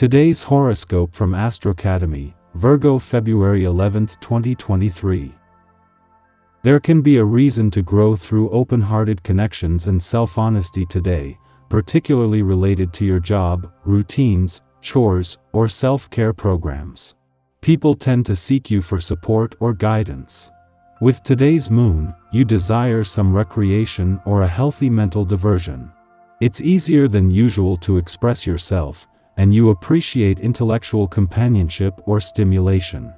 Today's horoscope from Astrocademy, Virgo February 11, 2023. There can be a reason to grow through open-hearted connections and self-honesty today, particularly related to your job, routines, chores, or self-care programs. People tend to seek you for support or guidance. With today's moon, you desire some recreation or a healthy mental diversion. It's easier than usual to express yourself, and you appreciate intellectual companionship or stimulation.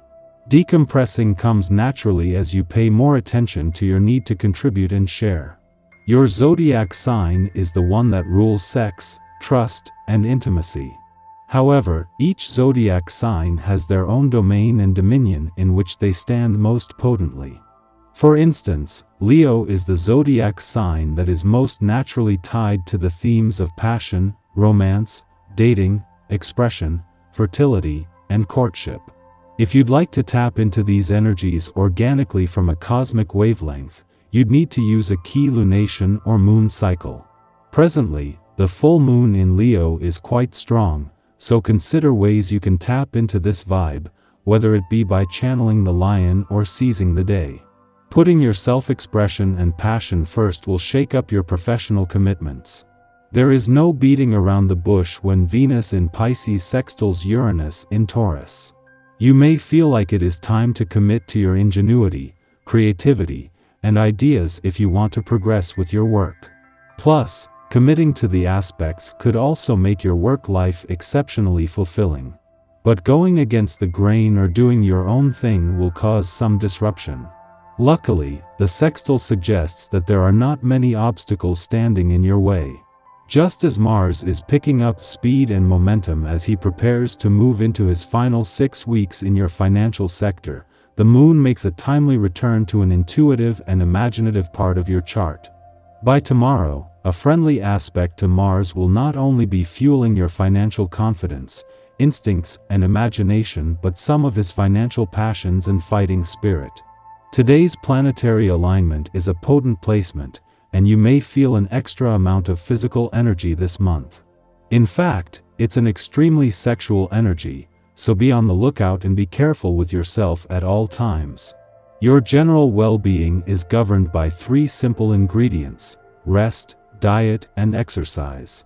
Decompressing comes naturally as you pay more attention to your need to contribute and share. Your zodiac sign is the one that rules sex, trust, and intimacy. However, each zodiac sign has their own domain and dominion in which they stand most potently. For instance, Leo is the zodiac sign that is most naturally tied to the themes of passion, romance, dating, expression, fertility, and courtship. If you'd like to tap into these energies organically from a cosmic wavelength, you'd need to use a key lunation or moon cycle. Presently, the full moon in Leo is quite strong, so consider ways you can tap into this vibe, whether it be by channeling the lion or seizing the day. Putting your self-expression and passion first will shake up your professional commitments. There is no beating around the bush when Venus in Pisces sextiles Uranus in Taurus. You may feel like it is time to commit to your ingenuity, creativity, and ideas if you want to progress with your work. Plus, committing to the aspects could also make your work life exceptionally fulfilling. But going against the grain or doing your own thing will cause some disruption. Luckily, the sextile suggests that there are not many obstacles standing in your way. Just as Mars is picking up speed and momentum as he prepares to move into his final 6 weeks in your financial sector, the moon makes a timely return to an intuitive and imaginative part of your chart. By tomorrow, a friendly aspect to Mars will not only be fueling your financial confidence, instincts, and imagination but some of his financial passions and fighting spirit. Today's planetary alignment is a potent placement, and you may feel an extra amount of physical energy this month. In fact, it's an extremely sexual energy, so be on the lookout and be careful with yourself at all times. Your general well-being is governed by 3 simple ingredients: rest, diet, and exercise.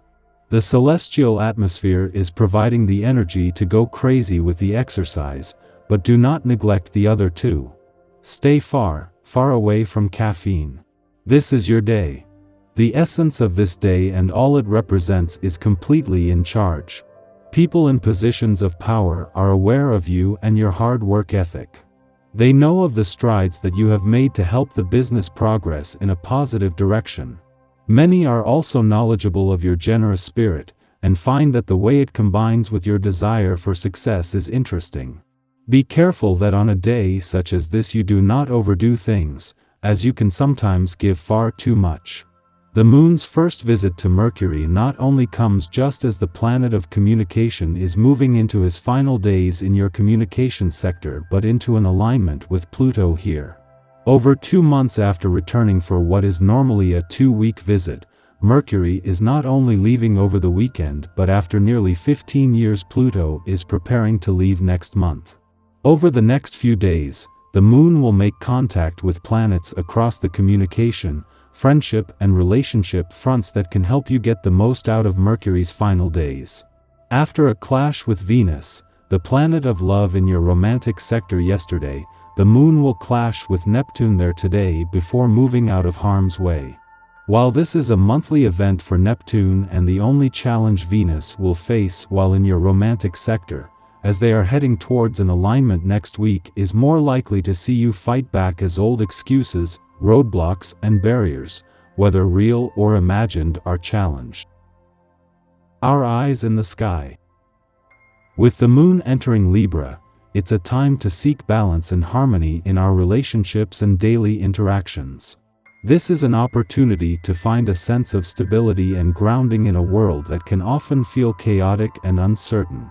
The celestial atmosphere is providing the energy to go crazy with the exercise, but do not neglect the other 2. Stay far, far away from caffeine. This is your day. The essence of this day and all it represents is completely in charge. People in positions of power are aware of you and your hard work ethic. They know of the strides that you have made to help the business progress in a positive direction. Many are also knowledgeable of your generous spirit, and find that the way it combines with your desire for success is interesting. Be careful that on a day such as this you do not overdo things, as you can sometimes give far too much. The moon's first visit to Mercury not only comes just as the planet of communication is moving into his final days in your communication sector but into an alignment with Pluto here. Over 2 months after returning for what is normally a 2-week visit, Mercury is not only leaving over the weekend but after nearly 15 years Pluto is preparing to leave next month. Over the next few days, the moon will make contact with planets across the communication, friendship, and relationship fronts that can help you get the most out of Mercury's final days. After a clash with Venus, the planet of love in your romantic sector yesterday, the moon will clash with Neptune there today before moving out of harm's way. While this is a monthly event for Neptune and the only challenge Venus will face while in your romantic sector, as they are heading towards an alignment next week, is more likely to see you fight back as old excuses, roadblocks, and barriers, whether real or imagined, are challenged. Our eyes in the sky. With the moon entering Libra, it's a time to seek balance and harmony in our relationships and daily interactions. This is an opportunity to find a sense of stability and grounding in a world that can often feel chaotic and uncertain.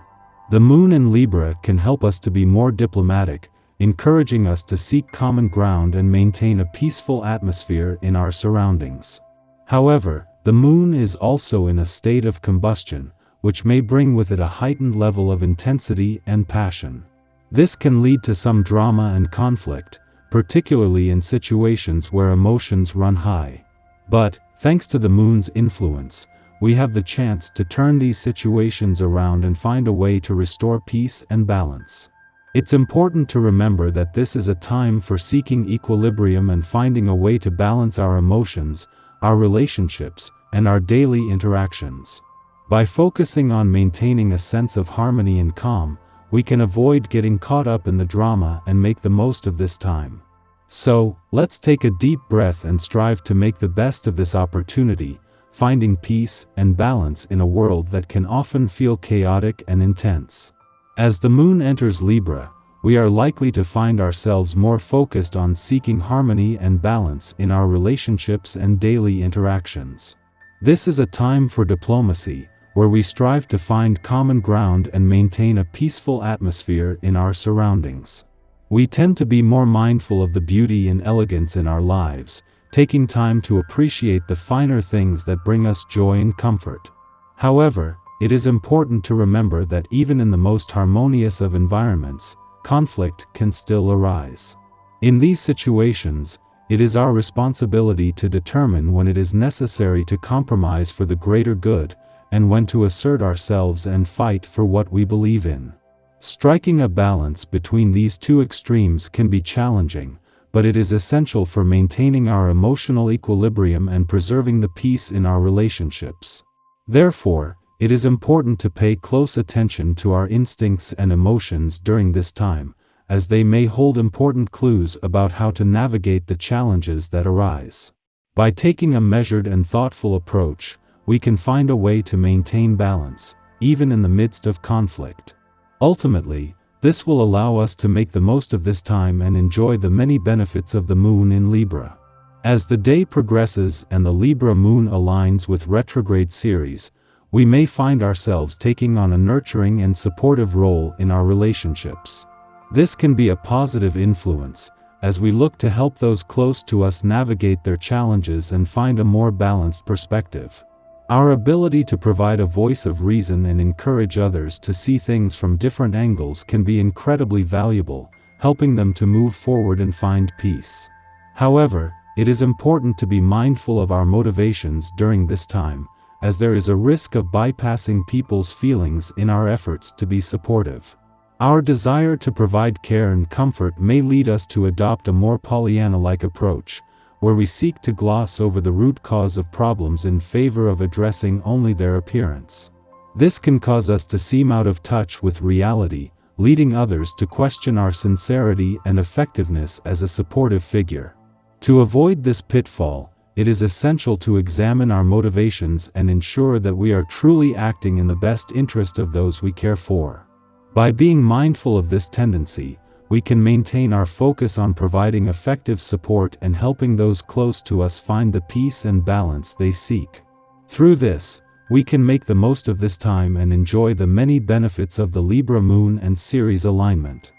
The moon in Libra can help us to be more diplomatic, encouraging us to seek common ground and maintain a peaceful atmosphere in our surroundings. However, the moon is also in a state of combustion, which may bring with it a heightened level of intensity and passion. This can lead to some drama and conflict, particularly in situations where emotions run high. But, thanks to the moon's influence, we have the chance to turn these situations around and find a way to restore peace and balance. It's important to remember that this is a time for seeking equilibrium and finding a way to balance our emotions, our relationships, and our daily interactions. By focusing on maintaining a sense of harmony and calm, we can avoid getting caught up in the drama and make the most of this time. So, let's take a deep breath and strive to make the best of this opportunity, finding peace and balance in a world that can often feel chaotic and intense. As the moon enters Libra, we are likely to find ourselves more focused on seeking harmony and balance in our relationships and daily interactions. This is a time for diplomacy, where we strive to find common ground and maintain a peaceful atmosphere in our surroundings. We tend to be more mindful of the beauty and elegance in our lives, taking time to appreciate the finer things that bring us joy and comfort. However, it is important to remember that even in the most harmonious of environments, conflict can still arise. In these situations, it is our responsibility to determine when it is necessary to compromise for the greater good, and when to assert ourselves and fight for what we believe in. Striking a balance between these two extremes can be challenging, but it is essential for maintaining our emotional equilibrium and preserving the peace in our relationships. Therefore, it is important to pay close attention to our instincts and emotions during this time, as they may hold important clues about how to navigate the challenges that arise. By taking a measured and thoughtful approach, we can find a way to maintain balance, even in the midst of conflict. Ultimately, this will allow us to make the most of this time and enjoy the many benefits of the moon in Libra. As the day progresses and the Libra moon aligns with retrograde Ceres, we may find ourselves taking on a nurturing and supportive role in our relationships. This can be a positive influence, as we look to help those close to us navigate their challenges and find a more balanced perspective. Our ability to provide a voice of reason and encourage others to see things from different angles can be incredibly valuable, helping them to move forward and find peace. However, it is important to be mindful of our motivations during this time, as there is a risk of bypassing people's feelings in our efforts to be supportive. Our desire to provide care and comfort may lead us to adopt a more Pollyanna-like approach, where we seek to gloss over the root cause of problems in favor of addressing only their appearance. This can cause us to seem out of touch with reality, leading others to question our sincerity and effectiveness as a supportive figure. To avoid this pitfall, it is essential to examine our motivations and ensure that we are truly acting in the best interest of those we care for. By being mindful of this tendency, we can maintain our focus on providing effective support and helping those close to us find the peace and balance they seek. Through this, we can make the most of this time and enjoy the many benefits of the Libra moon and Ceres alignment.